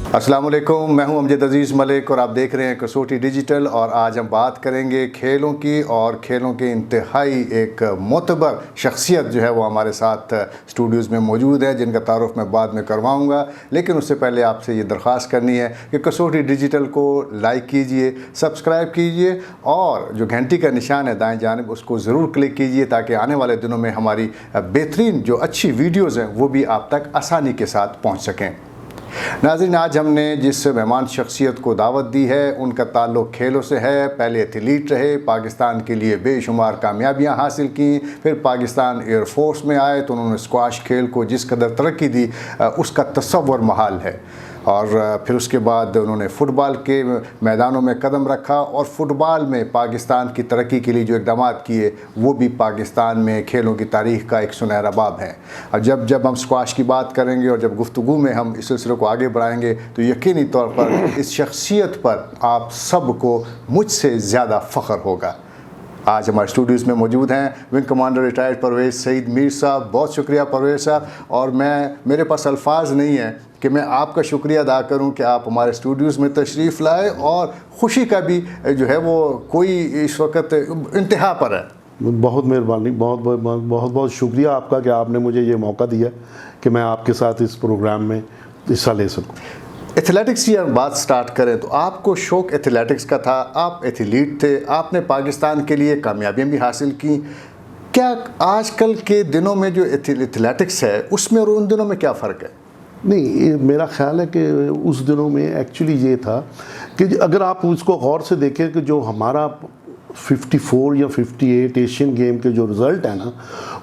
अस्सलाम वालेकुम, मैं हूं अमजद अज़ीज़ मलिक और आप देख रहे हैं कसौटी डिजिटल। और आज हम बात करेंगे खेलों की, और खेलों के इंतहाई एक मोतबर शख्सियत जो है वो हमारे साथ स्टूडियोज़ में मौजूद है, जिनका तारुफ मैं बाद में करवाऊंगा। लेकिन उससे पहले आपसे ये दरख्वास्त करनी है कि कसौटी डिजिटल को लाइक कीजिए, सब्सक्राइब कीजिए और जो घंटी का निशान है दाएँ जानिब उसको ज़रूर क्लिक कीजिए, ताकि आने वाले दिनों में हमारी बेहतरीन जो अच्छी वीडियोज़ हैं वो भी आप तक आसानी के साथ पहुँच सकें। नाज़रीन, आज हमने जिस मेहमान शख्सियत को दावत दी है उनका ताल्लुक़ खेलों से है। पहले एथलीट रहे, पाकिस्तान के लिए बेशुमार कामयाबियां हासिल की, फिर पाकिस्तान एयरफोर्स में आए तो उन्होंने स्क्वाश खेल को जिस कदर तरक्की दी उसका तसव्वुर महाल है। और फिर उसके बाद उन्होंने फ़ुटबॉल के मैदानों में कदम रखा और फ़ुटबॉल में पाकिस्तान की तरक्की के लिए जो इक़दाम किए वो भी पाकिस्तान में खेलों की तारीख़ का एक सुनहरा बाब है। और जब हम स्क्वाश की बात करेंगे और जब गुफ्तगू में हम इस सिलसिले को आगे बढ़ाएंगे तो यकीनी तौर पर इस शख्सियत पर आप सबको मुझसे ज़्यादा फ़ख्र होगा। आज हमारे स्टूडियोज़ में मौजूद हैं wing commander retired Pervez Saeed Mir साहब। बहुत शुक्रिया परवेज़ साहब, और मेरे पास अल्फाज नहीं है कि मैं आपका शुक्रिया अदा करूं कि आप हमारे स्टूडियोज़ में तशरीफ़ लाए, और ख़ुशी का भी जो है वो कोई इस वक्त इंतहा पर है। बहुत मेहरबानी, बहुत बहुत शुक्रिया आपका कि आपने मुझे ये मौका दिया कि मैं आपके साथ इस प्रोग्राम में हिस्सा ले सकूं। एथलेटिक्स की अगर बात स्टार्ट करें तो आपको शौक़ एथलेटिक्स का था, आप एथलीट थे, आपने पाकिस्तान के लिए कामयाबियाँ भी हासिल की। क्या आजकल के दिनों में जो एथलेटिक्स है उसमें और उन दिनों में क्या फ़र्क है? नहीं, मेरा ख़्याल है कि उस दिनों में एक्चुअली ये था कि अगर आप उसको गौर से देखें कि जो हमारा 54 या 58 एशियन गेम के जो रिज़ल्ट है ना,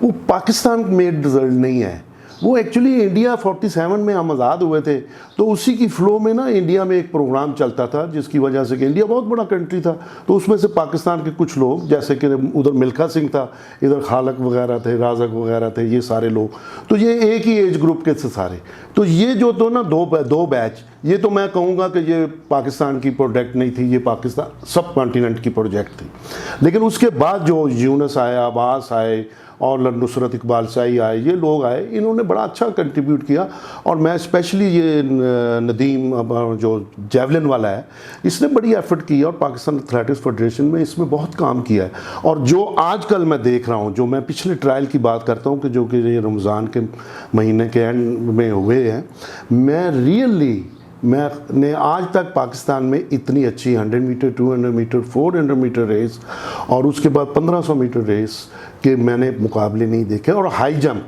वो पाकिस्तान मेड रिज़ल्ट नहीं है। वो एक्चुअली इंडिया 47 में हम आज़ाद हुए थे, तो उसी की फ़्लो में ना इंडिया में एक प्रोग्राम चलता था, जिसकी वजह से कि इंडिया बहुत बड़ा कंट्री था, तो उसमें से पाकिस्तान के कुछ लोग, जैसे कि उधर मिल्खा सिंह था, इधर खालक वगैरह थे, राजक वगैरह थे, ये सारे लोग, तो ये एक ही एज ग्रुप के थे सारे। तो ये जो तो ना दो बैच, ये तो मैं कहूँगा कि ये पाकिस्तान की प्रोजेक्ट नहीं थी, ये पाकिस्तान सब कॉन्टिनेंट की प्रोजेक्ट थी। लेकिन उसके बाद जो यूनुस आया, अब्बास आए और नुसरत इकबाल शाही आए, ये लोग आए, इन्होंने बड़ा अच्छा कंट्रीब्यूट किया। और मैं स्पेशली ये नदीम जो जेवलिन वाला है, इसने बड़ी एफर्ट की और पाकिस्तान एथलेटिक्स फेडरेशन में इसमें बहुत काम किया है। और जो आजकल मैं देख रहा हूँ, जो मैं पिछले ट्रायल की बात करता हूँ कि जो कि ये रमज़ान के महीने के एंड में हुए हैं, मैंने आज तक पाकिस्तान में इतनी अच्छी 100 मीटर, 200 मीटर, 400 मीटर रेस और उसके बाद 1500 मीटर रेस के मैंने मुकाबले नहीं देखे। और हाई जंप,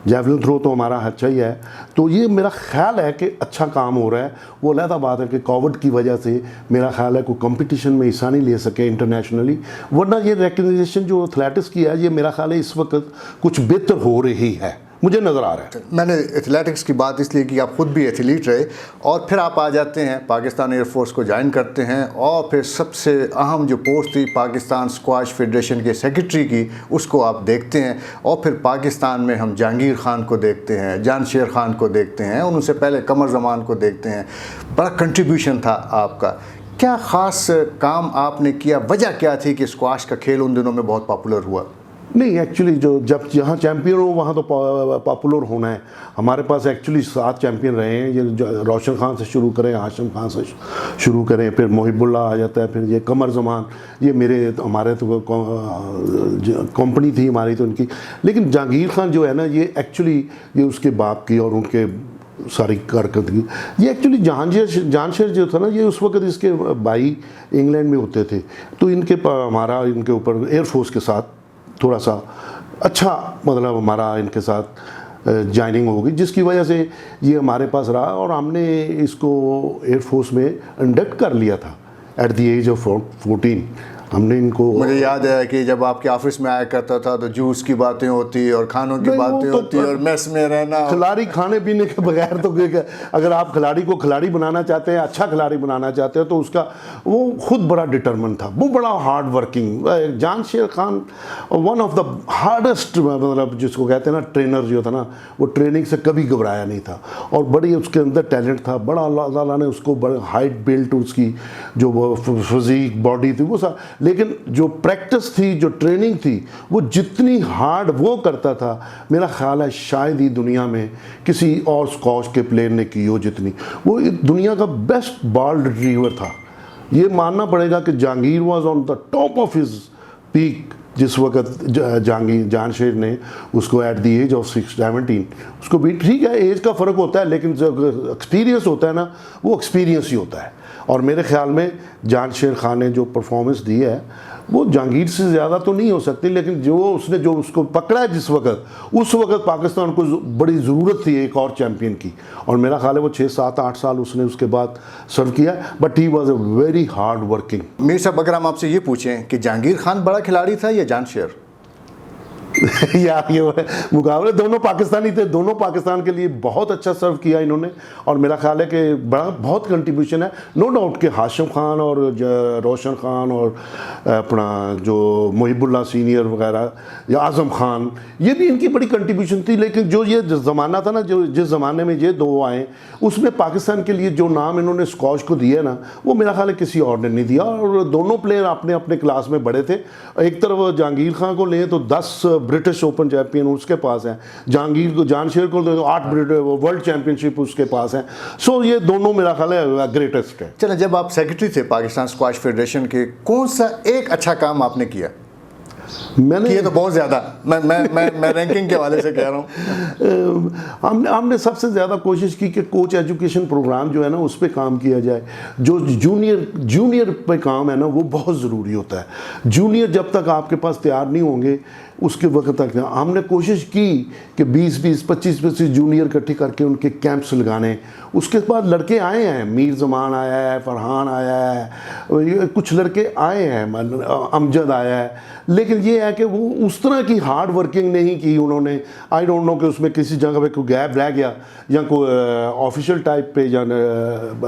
जेवलिन थ्रो तो हमारा अच्छा ही है। तो ये मेरा ख्याल है कि अच्छा काम हो रहा है। वो अलग बात है कि कोविड की वजह से मेरा ख्याल है कोई कंपटीशन में हिस्सा नहीं ले सके इंटरनेशनली, वरना ये रिकग्निशन जो एथलेटिक्स की है, ये मेरा ख्याल है इस वक्त कुछ बेहतर हो रही है, मुझे नज़र आ रहा है। मैंने एथलेटिक्स की बात इसलिए कि आप ख़ुद भी एथलीट रहे, और फिर आप आ जाते हैं पाकिस्तान एयरफोर्स को ज्वाइन करते हैं, और फिर सबसे अहम जो पोस्ट थी पाकिस्तान स्क्वाश फेडरेशन के सेक्रेटरी की, उसको आप देखते हैं। और फिर पाकिस्तान में हम जहांगीर खान को देखते हैं, जानशेर खान को देखते हैं, और उनसे पहले कमर जमान को देखते हैं। बड़ा कंट्रीब्यूशन था आपका। क्या ख़ास काम आपने किया? वजह क्या थी कि स्क्वाश का खेल उन दिनों में बहुत पॉपुलर हुआ? नहीं, एक्चुअली जब जहाँ चैम्पियन हो वहाँ तो पॉपुलर होना है। हमारे पास एक्चुअली 7 चैम्पियन रहे हैं। ये रोशन खान से शुरू करें, हाशिम खान से शुरू करें, फिर मोहिबुल्ला आ जाता है, फिर ये कमर जमान, ये हमारे तो कंपनी थी हमारी तो उनकी। लेकिन जहांगीर खान जो है ना, ये एक्चुअली ये उसके बाप की और उनके सारी कारकर्दगी, ये एक्चुअली जानशेर जो था ना, ये उस वक्त इसके भाई इंग्लैंड में होते थे, तो हमारा इनके ऊपर एयरफोर्स के साथ थोड़ा सा अच्छा, मतलब हमारा इनके साथ जॉइनिंग हो गई, जिसकी वजह से ये हमारे पास रहा और हमने इसको एयरफोर्स में इंडक्ट कर लिया था एट द एज ऑफ 14। हमने इनको, मुझे याद है कि जब आपके ऑफिस में आया करता था तो जूस की बातें होती और खानों की बातें होती और मेस में रहना, खिलाड़ी खाने पीने के बगैर तो अगर आप खिलाड़ी को खिलाड़ी बनाना चाहते हैं, अच्छा खिलाड़ी बनाना चाहते हैं, तो उसका वो खुद बड़ा डिटरमिन था, वो बड़ा hard working. Jansher Khan one of the hardest, मतलब जिसको कहते हैं ना ट्रेनर जो था ना, वो ट्रेनिंग से कभी घबराया नहीं था और बड़ी उसके अंदर टैलेंट था बड़ा। अल्लाह ताला ने उसको बड़ा हाइट बिल्ट, उसकी जो फिजिक बॉडी थी वो लेकिन जो प्रैक्टिस थी, जो ट्रेनिंग थी, वो जितनी हार्ड वो करता था, मेरा ख्याल है शायद ही दुनिया में किसी और स्क्वॉश के प्लेयर ने की हो जितनी। वो दुनिया का बेस्ट बॉल रिट्रीवर था, ये मानना पड़ेगा कि Jahangir was on the top of his peak जिस वक्त जानशेर ने उसको एट द एज ऑफ 17 उसको भी, ठीक है एज का फ़र्क होता है, लेकिन जो एक्सपीरियंस होता है ना, वो एक्सपीरियंस ही होता है। और मेरे ख्याल में जानशेर खान ने जो परफॉर्मेंस दी है वो जहांगीर से ज़्यादा तो नहीं हो सकती, लेकिन जो उसको पकड़ा है जिस वक्त, उस वक्त पाकिस्तान को बड़ी ज़रूरत थी एक और चैम्पियन की। और मेरा ख्याल है वो 6, 7, 8 साल उसने उसके बाद सर्व किया, but he was a very hard working. Mir साहब, अगर हम आपसे ये पूछें कि जहांगीर खान बड़ा खिलाड़ी था या जानशेर? यार ये मुकाबले दोनों पाकिस्तानी थे, दोनों पाकिस्तान के लिए बहुत अच्छा सर्व किया इन्होंने। और मेरा ख्याल है कि बहुत कंट्रीब्यूशन है, नो डाउट कि हाशिम खान और रोशन खान और अपना जो मुहिबुल्लाह सीनियर वगैरह या आज़म खान, ये भी इनकी बड़ी कंट्रीब्यूशन थी। लेकिन जो ये ज़माना था ना, जो जिस ज़माने में ये दो आए, उसमें पाकिस्तान के लिए जो नाम इन्होंने स्कॉश को दिया ना, वो मेरा ख्याल है किसी और ने नहीं दिया। और दोनों प्लेयर अपने अपने क्लास में बड़े थे। एक तरफ जहांगीर खान को लें तो 10 ब्रिटिश ओपन चैंपियन उसके पास हैं, जहांगीर को, जानशेर को तो 8 वर्ल्ड चैंपियनशिप उसके पास हैं। सो ये दोनों मेरा ख्याल है ग्रेटेस्ट है। चलो, जब आप सेक्रेटरी थे पाकिस्तान स्क्वाश फेडरेशन के, कौन सा एक अच्छा काम आपने किया? मैंने ये तो बहुत ज़्यादा, मैं रैंकिंग के हवाले से कह रहा हूँ। हमने सबसे ज़्यादा कोशिश की कि कोच एजुकेशन प्रोग्राम जो है ना, उस पर काम किया जाए। जो जूनियर पे काम है ना, वो बहुत ज़रूरी होता है। जूनियर जब तक आपके पास तैयार नहीं होंगे, उसके वक्त तक हमने कोशिश की कि 20-20, 25-25 जूनियर इकट्ठे करके उनके कैंप्स लगाने। उसके बाद लड़के आए हैं, मीर जमान आया है, फरहान आया है, कुछ लड़के आए हैं, अमजद आया है, लेकिन ये है कि वो उस तरह की हार्ड वर्किंग नहीं की उन्होंने। आई डोंट नो कि उसमें किसी जगह पे कोई गैप रह गया, या कोई ऑफिशियल टाइप पे, या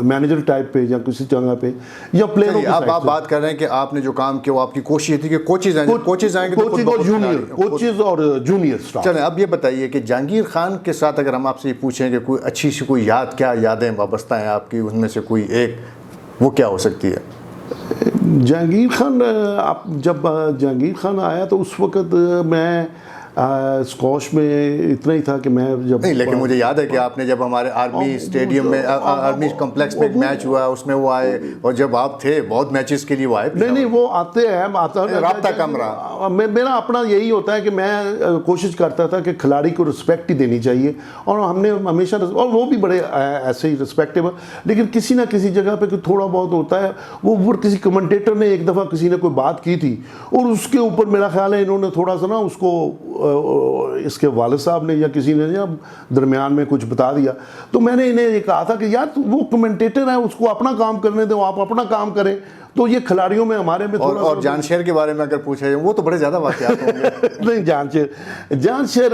मैनेजर टाइप पे, या किसी जगह पे, या प्लेयरों की। आप बात कर रहे हैं कि आपने जो काम किया वो आपकी कोशिश थी कि कोचेज आएंगे कोचेज और जूनियर स्टाफ। चलें, अब ये बताइए कि जहांगीर खान के साथ अगर हम आपसे ये पूछें कि कोई अच्छी सी कोई याद, क्या यादें वाबस्ता हैं आपकी, उनमें से कोई एक, वो क्या हो सकती है? जहांगीर खान, आप जब जहांगीर खान आया तो उस वक्त मैं स्कॉश में इतना ही था कि मैं जब नहीं, लेकिन मुझे याद है कि आपने जब हमारे आर्मी स्टेडियम में, आर्मी कॉम्प्लेक्स में एक मैच हुआ, उसमें वो आए, और जब आप थे बहुत मैचेस के लिए वो आए। नहीं, वो आते हैं, राब्ता कम रहा। मेरा अपना यही होता है कि मैं कोशिश करता था कि खिलाड़ी को रिस्पेक्ट ही देनी चाहिए, और हमने हमेशा, और वो भी बड़े ऐसे ही रिस्पेक्टेबल। लेकिन किसी ना किसी जगह पे कोई थोड़ा बहुत होता है। वो किसी कमेंटेटर ने एक दफ़ा किसी ने कोई बात की थी, और उसके ऊपर मेरा ख्याल है इन्होंने थोड़ा सा ना उसको, इसके वालिद साहब ने या किसी ने या दरमियान में कुछ बता दिया। तो मैंने इन्हें ये कहा था कि यार वो कमेंटेटर है, उसको अपना काम करने दो, आप अपना काम करें। तो ये खिलाड़ियों में हमारे में थोड़ा, और जानशेर के बारे में अगर पूछा जाए, वो तो बड़े ज़्यादा वाक़यात होंगे। नहीं, जानशेर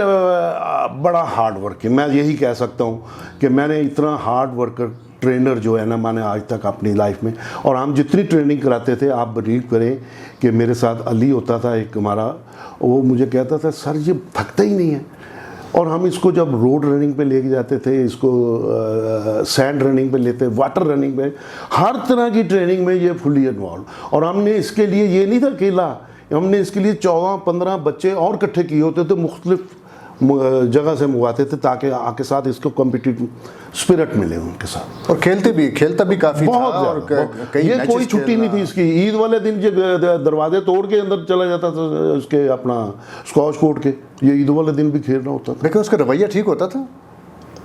बड़ा हार्ड वर्किंग, मैं यही कह सकता हूँ कि मैंने इतना हार्ड वर्कर ट्रेनर जो है ना, मैंने आज तक अपनी लाइफ में, और हम जितनी ट्रेनिंग कराते थे, आप बिलीव करें कि मेरे साथ अली होता था एक हमारा, वो मुझे कहता था सर ये थकता ही नहीं है। और हम इसको जब रोड रनिंग पे लेके जाते थे, इसको सैंड रनिंग पे लेते, वाटर रनिंग पे, हर तरह की ट्रेनिंग में ये फुली इन्वॉल्व। और हमने इसके लिए, ये नहीं था अकेला, हमने इसके लिए 14-15 बच्चे और इकट्ठे किए होते थे, मुख्तलिफ जगह से मंगवाते थे, ताकि आके साथ इसको कॉम्पिटिटिव स्पिरिट मिले उनके साथ। और खेलता भी काफ़ी बहुत था, और कई ये कोई छुट्टी नहीं थी इसकी। ईद वाले दिन जो दरवाजे तोड़ के अंदर चला जाता था उसके अपना स्कॉश कोर्ट के, ये ईद वाले दिन भी खेलना होता था। लेकिन उसका रवैया ठीक होता था।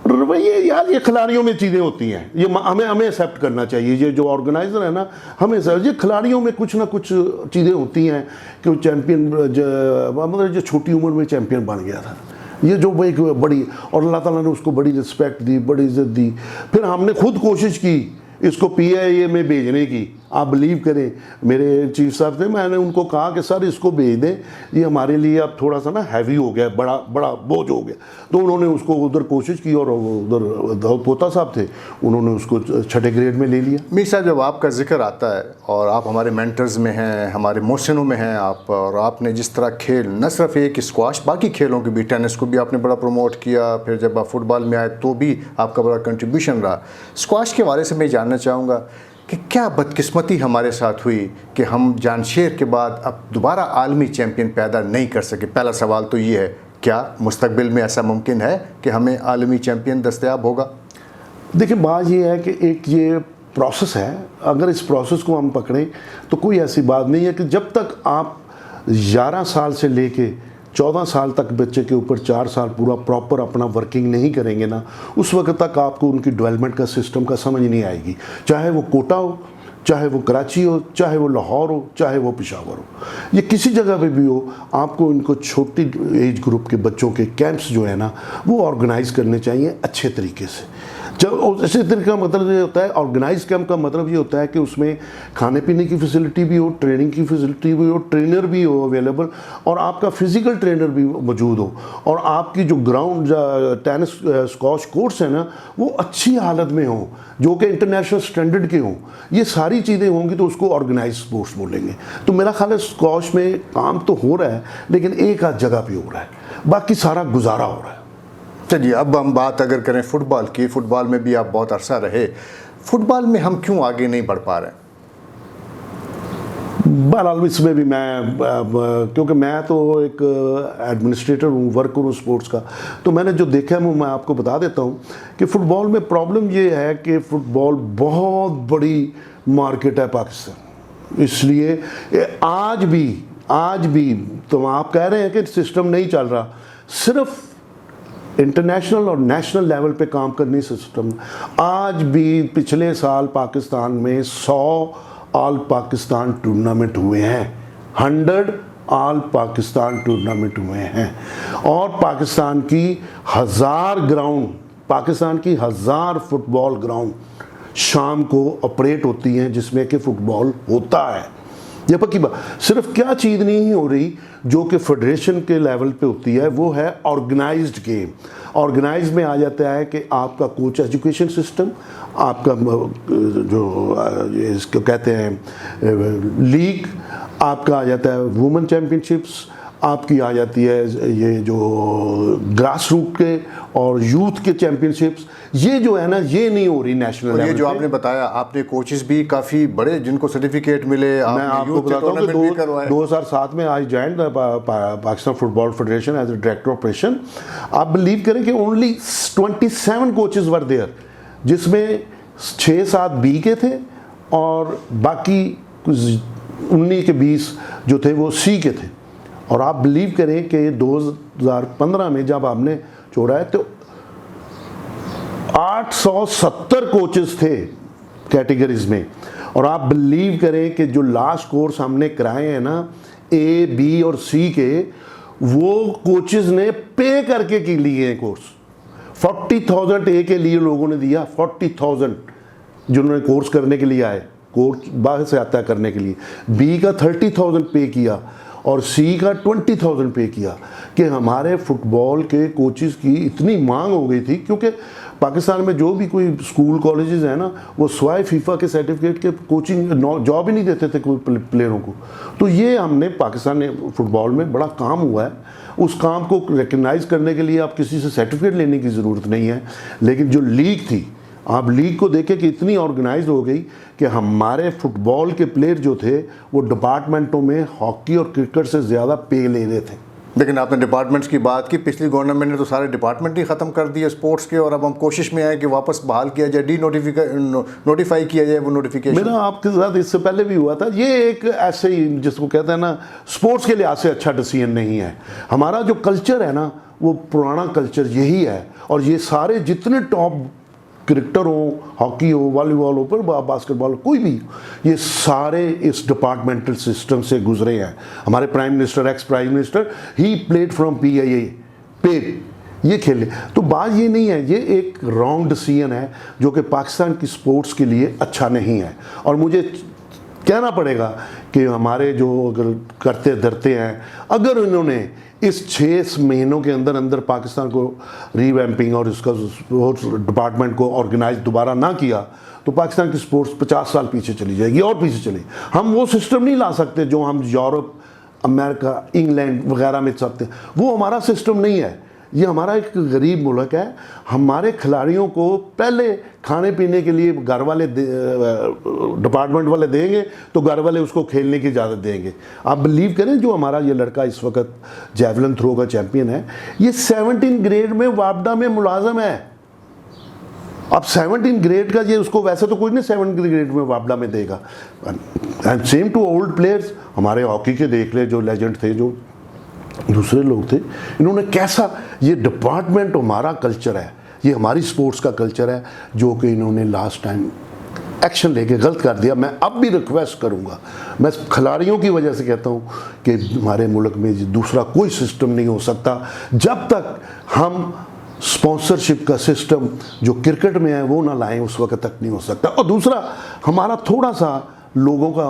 रवैये यार, ये खिलाड़ियों में चीज़ें होती हैं, ये हमें एक्सेप्ट करना चाहिए। ये जो ऑर्गेनाइज़र है ना, हमें ये खिलाड़ियों में कुछ ना कुछ चीज़ें होती हैं कि वो चैम्पियन, मतलब जो छोटी उम्र में चैम्पियन बन गया था, ये जो एक बड़ी, और अल्लाह ताला ने उसको बड़ी रिस्पेक्ट दी, बड़ी इज्जत दी। फिर हमने खुद कोशिश की इसको PIA में भेजने की। आप बिलीव करें, मेरे चीफ साहब थे, मैंने उनको कहा कि सर इसको भेज दें, ये हमारे लिए अब थोड़ा सा ना हैवी हो गया, बड़ा बोझ हो गया। तो उन्होंने उसको उधर कोशिश की, और उधर दाऊद पोता साहब थे, उन्होंने उसको 6ठे ग्रेड में ले लिया। मीर साहब, जब आपका जिक्र आता है, और आप हमारे मेंटर्स में हैं, हमारे मोहसिनों में हैं आप, और आपने जिस तरह खेल, न सिर्फ एक स्क्वाश, बाकी खेलों की भी, टेनिस को भी आपने बड़ा प्रमोट किया, फिर जब आप फुटबॉल में आए तो भी आपका बड़ा कंट्रीब्यूशन रहा। स्क्वाश के बारे से मैं जानना चाहूँगा कि क्या बदकिस्मती हमारे साथ हुई कि हम जामशेद के बाद अब दोबारा आलमी चैम्पियन पैदा नहीं कर सके। पहला सवाल तो ये है, क्या मुस्तकबिल में ऐसा मुमकिन है कि हमें आलमी चैम्पियन दस्तयाब होगा? देखिए, बात ये है कि एक ये प्रोसेस है, अगर इस प्रोसेस को हम पकड़ें तो कोई ऐसी बात नहीं है कि जब तक आप 11 साल से लेके 14 साल तक बच्चे के ऊपर 4 साल पूरा प्रॉपर अपना वर्किंग नहीं करेंगे ना, उस वक्त तक आपको उनकी डेवलपमेंट का सिस्टम का समझ नहीं आएगी। चाहे वो कोटा हो, चाहे वो कराची हो, चाहे वो लाहौर हो, चाहे वो पेशावर हो, ये किसी जगह पे भी हो, आपको इनको छोटी एज ग्रुप के बच्चों के कैंप्स जो है ना वो ऑर्गेनाइज करने चाहिए अच्छे तरीके से। जब अच्छे तरीके का मतलब ये होता है, ऑर्गेनाइज कैंप का मतलब ये होता है कि उसमें खाने पीने की फैसिलिटी भी हो, ट्रेनिंग की फैसिलिटी भी हो, ट्रेनर भी हो अवेलेबल, और आपका फिजिकल ट्रेनर भी मौजूद हो, और आपकी जो ग्राउंड टेनिस स्क्वॉश कोर्ट्स है ना वो अच्छी हालत में हो, जो कि इंटरनेशनल स्टैंडर्ड के हों। ये सारी चीज़ें होंगी तो उसको ऑर्गेनाइज स्पोर्ट्स बोलेंगे। तो मेरा ख्याल है स्क्वॉश में काम तो हो रहा है, लेकिन एक आध जगह पे हो रहा है, बाकी सारा गुजारा हो रहा है। चलिए, अब हम बात अगर करें फुटबॉल की, फुटबॉल में भी आप बहुत अरसा रहे, फुटबॉल में हम क्यों आगे नहीं बढ़ पा रहे हैं? बहरहाल इसमें भी मैं, क्योंकि मैं तो एक एडमिनिस्ट्रेटर हूँ, वर्कर हूँ स्पोर्ट्स का, तो मैंने जो देखा है वो मैं आपको बता देता हूँ कि फ़ुटबॉल में प्रॉब्लम ये है कि फ़ुटबॉल बहुत बड़ी मार्केट है पाकिस्तान, इसलिए आज भी तो आप कह रहे हैं कि सिस्टम नहीं चल रहा, सिर्फ इंटरनेशनल और नेशनल लेवल पे काम करने सिस्टम। आज भी पिछले साल पाकिस्तान में 100 ऑल पाकिस्तान टूर्नामेंट हुए हैं, 100 ऑल पाकिस्तान टूर्नामेंट हुए हैं, और पाकिस्तान की 1000 फुटबॉल ग्राउंड शाम को ऑपरेट होती हैं जिसमें कि फ़ुटबॉल होता है। ये पक्की बात, सिर्फ क्या चीज़ नहीं हो रही जो कि फेडरेशन के लेवल पे होती है, वो है ऑर्गेनाइज्ड गेम। ऑर्गेनाइज में आ जाता है कि आपका कोच एजुकेशन सिस्टम, आपका जो इसको कहते हैं लीग, आपका आ जाता है वुमेन चैम्पियनशिप्स, आपकी आ जाती है ये जो ग्रास रूट के और यूथ के चैम्पियनशिप्स, ये जो है ना ये नहीं हो रही नेशनल लेवल। ये जो आपने बताया, आपने कोचेस भी काफ़ी बड़े जिनको सर्टिफिकेट मिले, मैं आपको बताता हूँ कि 2007 में I joined Pakistan football federation as a director operation. आप बिलीव करें कि ओनली 27 कोचेस वर देयर, जिसमें 6-7 बी के थे और बाकी 19 के 20 जो थे वो सी के थे। और आप बिलीव करें कि 2015 में जब आपने छोड़ा है तो 870 कोचेस थे कैटेगरीज में, और आप बिलीव करें कि जो लास्ट कोर्स हमने कराए हैं ना ए, बी और सी के, वो कोचेस ने पे करके की लिए हैं कोर्स। 40,000 ए के लिए लोगों ने दिया, 40,000 जिन्होंने कोर्स करने के लिए आए, कोर्स बाहर से आता है करने के लिए। बी का 30,000 पे किया और सी का 20,000 पे किया कि हमारे फुटबॉल के कोचेस की इतनी मांग हो गई थी, क्योंकि पाकिस्तान में जो भी कोई स्कूल कॉलेजेस हैं ना वो स्वाय फीफा के सर्टिफिकेट के कोचिंग जॉब ही नहीं देते थे कोई प्लेयरों को। तो ये हमने पाकिस्तान फुटबॉल में बड़ा काम हुआ है, उस काम को रिकग्नाइज करने के लिए आप किसी से सर्टिफिकेट लेने की ज़रूरत नहीं है। लेकिन जो लीग थी, आप लीग को देखें कि इतनी ऑर्गेनाइज हो गई कि हमारे फुटबॉल के प्लेयर जो थे वो डिपार्टमेंटों में हॉकी और क्रिकेट से ज़्यादा पे ले रहे थे। लेकिन आपने डिपार्टमेंट्स की बात की, पिछली गवर्नमेंट ने तो सारे डिपार्टमेंट ही ख़त्म कर दिए स्पोर्ट्स के, और अब हम कोशिश में आए कि वापस बहाल किया जाए, नोटिफाई किया जाए वो नोटिफिकेशन। मेरा आपके साथ इससे पहले भी हुआ था, ये एक ऐसे ही जिसको कहते हैं ना स्पोर्ट्स के लिहाज से अच्छा डिसीजन नहीं है। हमारा जो कल्चर है ना वो पुराना कल्चर यही है, और ये सारे जितने टॉप क्रिकेटर हो, हॉकी हो, वॉलीबॉल हो, पर बास्केटबॉल, कोई भी, ये सारे इस डिपार्टमेंटल सिस्टम से गुजरे हैं। हमारे prime minister, ex prime minister, he played from PIA पे ये खेले। तो बात ये नहीं है, ये एक रॉन्ग डिसीजन है जो कि पाकिस्तान की स्पोर्ट्स के लिए अच्छा नहीं है। और मुझे कहना पड़ेगा कि हमारे जो अगर करते धरते हैं, अगर उन्होंने इस 6 महीनों के अंदर अंदर पाकिस्तान को रीवैम्पिंग और इसका स्पोर्ट्स डिपार्टमेंट को ऑर्गेनाइज दोबारा ना किया तो पाकिस्तान की स्पोर्ट्स 50 साल पीछे चली जाएगी और पीछे चली। हम वो सिस्टम नहीं ला सकते जो हम यूरोप, अमेरिका, इंग्लैंड वगैरह में सकते हैं, वो हमारा सिस्टम नहीं है। ये हमारा एक गरीब मुल्क है। हमारे खिलाड़ियों को पहले खाने पीने के लिए घर वाले डिपार्टमेंट वाले देंगे तो घर वाले उसको खेलने की इजाज़त देंगे। आप बिलीव करें, जो हमारा ये लड़का इस वक्त जैवलिन थ्रो का चैम्पियन है, ये 17 ग्रेड में वापडा में मुलाजम है। अब 17 ग्रेड का ये उसको वैसे तो कोई नहीं 7 ग्रेड में वापडा में देगा। And same to old players, हमारे हॉकी के देख ले, जो लेजेंड थे, जो दूसरे लोग थे, इन्होंने कैसा, ये डिपार्टमेंट हमारा कल्चर है, ये हमारी स्पोर्ट्स का कल्चर है, जो कि इन्होंने लास्ट टाइम एक्शन लेके गलत कर दिया। मैं अब भी रिक्वेस्ट करूंगा, मैं खिलाड़ियों की वजह से कहता हूं कि हमारे मुल्क में दूसरा कोई सिस्टम नहीं हो सकता जब तक हम स्पॉन्सरशिप का सिस्टम जो क्रिकेट में है वो ना लाएं, उस वक्त तक नहीं हो सकता। और दूसरा, हमारा थोड़ा सा लोगों का,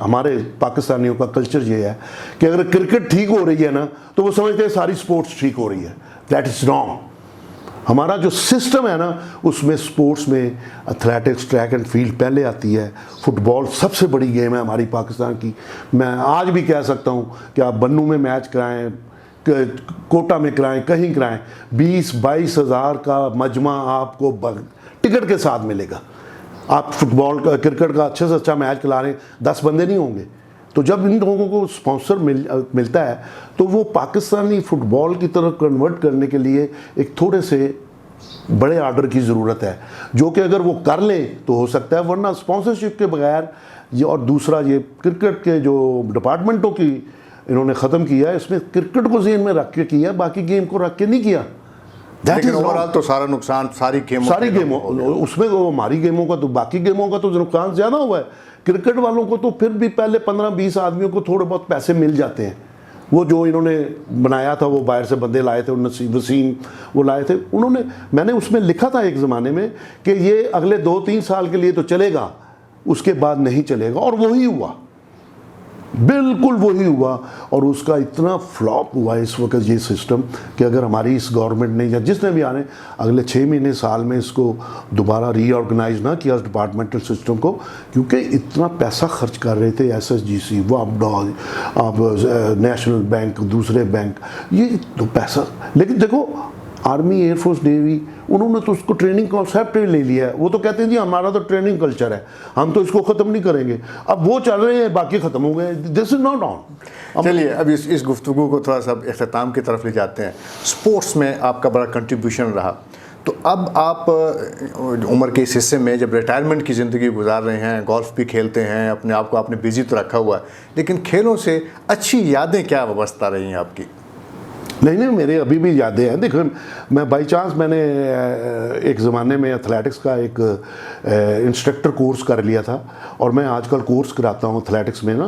हमारे पाकिस्तानियों का कल्चर ये है कि अगर क्रिकेट ठीक हो रही है ना तो वो समझते हैं सारी स्पोर्ट्स ठीक हो रही है। That is wrong. हमारा जो सिस्टम है ना, उसमें स्पोर्ट्स में एथलेटिक्स, ट्रैक एंड फील्ड पहले आती है। फुटबॉल सबसे बड़ी गेम है हमारी पाकिस्तान की। मैं आज भी कह सकता हूँ कि आप बन्नू में मैच कराएं, कोटा में कराएं, कहीं कराएं, 20-22 हज़ार का मजमा आपको टिकट के साथ मिलेगा। आप फुटबॉल का, क्रिकेट का अच्छे से अच्छा मैच खिला रहे हैं, 10 बंदे नहीं होंगे। तो जब इन लोगों को स्पॉन्सर मिलता है तो वो पाकिस्तानी फुटबॉल की तरफ कन्वर्ट करने के लिए एक थोड़े से बड़े आर्डर की ज़रूरत है, जो कि अगर वो कर लें तो हो सकता है, वरना स्पॉन्सरशिप के बगैर ये। और दूसरा, ये क्रिकेट के जो डिपार्टमेंटों की इन्होंने ख़त्म किया है, इसमें क्रिकेट को ज़हन में रख के किया, बाकी गेम को रख के नहीं किया। लेकिन ओवरऑल तो सारा नुकसान सारी गेमों उसमें तो हमारी गेमों का तो, बाकी गेमों का तो नुकसान ज़्यादा हुआ है। क्रिकेट वालों को तो फिर भी पहले 15-20 आदमियों को थोड़े बहुत पैसे मिल जाते हैं। वो जो इन्होंने बनाया था, वो बाहर से बंदे लाए थे, वसीम वो लाए थे उन्होंने। मैंने उसमें लिखा था एक ज़माने में कि ये अगले 2-3 साल के लिए तो चलेगा, उसके बाद नहीं चलेगा, और वही हुआ, बिल्कुल वही हुआ। और उसका इतना फ्लॉप हुआ इस वक्त ये सिस्टम कि अगर हमारी इस गवर्नमेंट ने या जिसने भी आने अगले 6 महीने साल में इसको दोबारा रीऑर्गेनाइज ना किया डिपार्टमेंटल सिस्टम को, क्योंकि इतना पैसा खर्च कर रहे थे SSGC, वापडा, अब नेशनल बैंक, दूसरे बैंक, ये तो पैसा। लेकिन देखो, आर्मी, एयरफोर्स, नेवी, उन्होंने तो उसको ट्रेनिंग कॉन्सेप्ट ले लिया है। वो तो कहते हैं जी हमारा तो ट्रेनिंग कल्चर है, हम तो इसको ख़त्म नहीं करेंगे। अब वो चल रहे हैं, बाकी ख़त्म हो गए। This is not on. चलिए, अब इस गुफ्तगू को थोड़ा सा इख्तिताम की तरफ ले जाते हैं। स्पोर्ट्स में आपका बड़ा कंट्रीब्यूशन रहा, तो अब आप उम्र के इस हिस्से में जब रिटायरमेंट की ज़िंदगी गुजार रहे हैं, गोल्फ भी खेलते हैं, अपने आप को आपने बिजी तो रखा हुआ है, लेकिन खेलों से अच्छी यादें क्या वाबस्ता रही हैं आपकी? नहीं, मेरे अभी भी यादें हैं। देखो, मैं बाई चांस मैंने एक ज़माने में एथलेटिक्स का एक इंस्ट्रक्टर कोर्स कर लिया था, और मैं आजकल कोर्स कराता हूँ एथलेटिक्स में ना।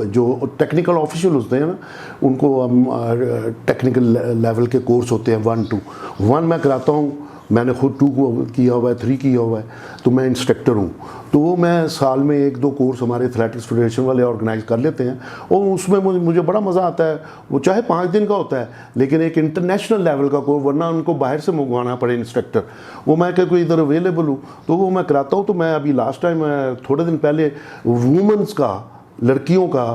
जो टेक्निकल ऑफिशियल होते हैं ना, उनको हम टेक्निकल लेवल के कोर्स होते हैं, 1 to 1 मैं कराता हूँ। मैंने खुद 2 किया हुआ है, 3 किया हुआ है, तो मैं इंस्ट्रक्टर हूँ। तो वो मैं साल में 1-2 कोर्स हमारे एथलेटिक्स फेडरेशन वाले ऑर्गेनाइज कर लेते हैं, और उसमें मुझे बड़ा मज़ा आता है। वो चाहे 5 दिन का होता है, लेकिन एक इंटरनेशनल लेवल का कोर्स, वरना उनको बाहर से मंगवाना पड़े इंस्ट्रक्टर, वो मैं कोई इधर अवेलेबल हूँ तो वो मैं कराता हूँ। तो मैं अभी लास्ट टाइम थोड़े दिन पहले वुमेंस का, लड़कियों का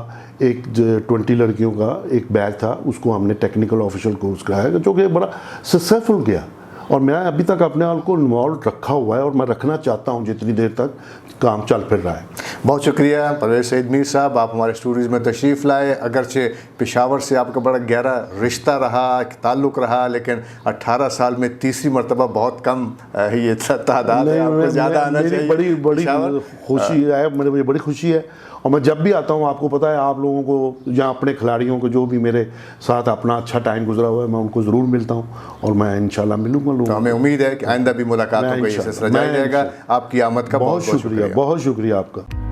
एक 20 लड़कियों का एक बैच था, उसको हमने टेक्निकल ऑफिशियल कोर्स कराया, जो कि बड़ा सक्सेसफुल गया। और मैं अभी तक अपने आप को इन्वॉल्व रखा हुआ है, और मैं रखना चाहता हूं जितनी देर तक काम चल फिर रहा है। बहुत शुक्रिया परवेज़ सईद मीर साहब, आप हमारे स्टूडियोज़ में तशरीफ़ लाए। अगरचे पेशावर से आपका बड़ा गहरा रिश्ता रहा, ताल्लुक़ रहा, लेकिन 18 साल में तीसरी मरतबा बहुत कम ये तादाद है, आपको ज़्यादा आना चाहिए। बड़ी खुशी है, मुझे बड़ी खुशी है। और मैं जब भी आता हूँ, आपको पता है, आप लोगों को या अपने खिलाड़ियों को जो भी मेरे साथ अपना अच्छा टाइम गुजरा हुआ है, मैं उनको ज़रूर मिलता हूँ, और मैं इंशाल्लाह मिलूंगा लोगों। तो हमें उम्मीद है कि आइंदा भी मुलाकातों का ये सिलसिला जारी रहेगा। आपकी आमद का बहुत शुक्रिया। बहुत शुक्रिया आपका।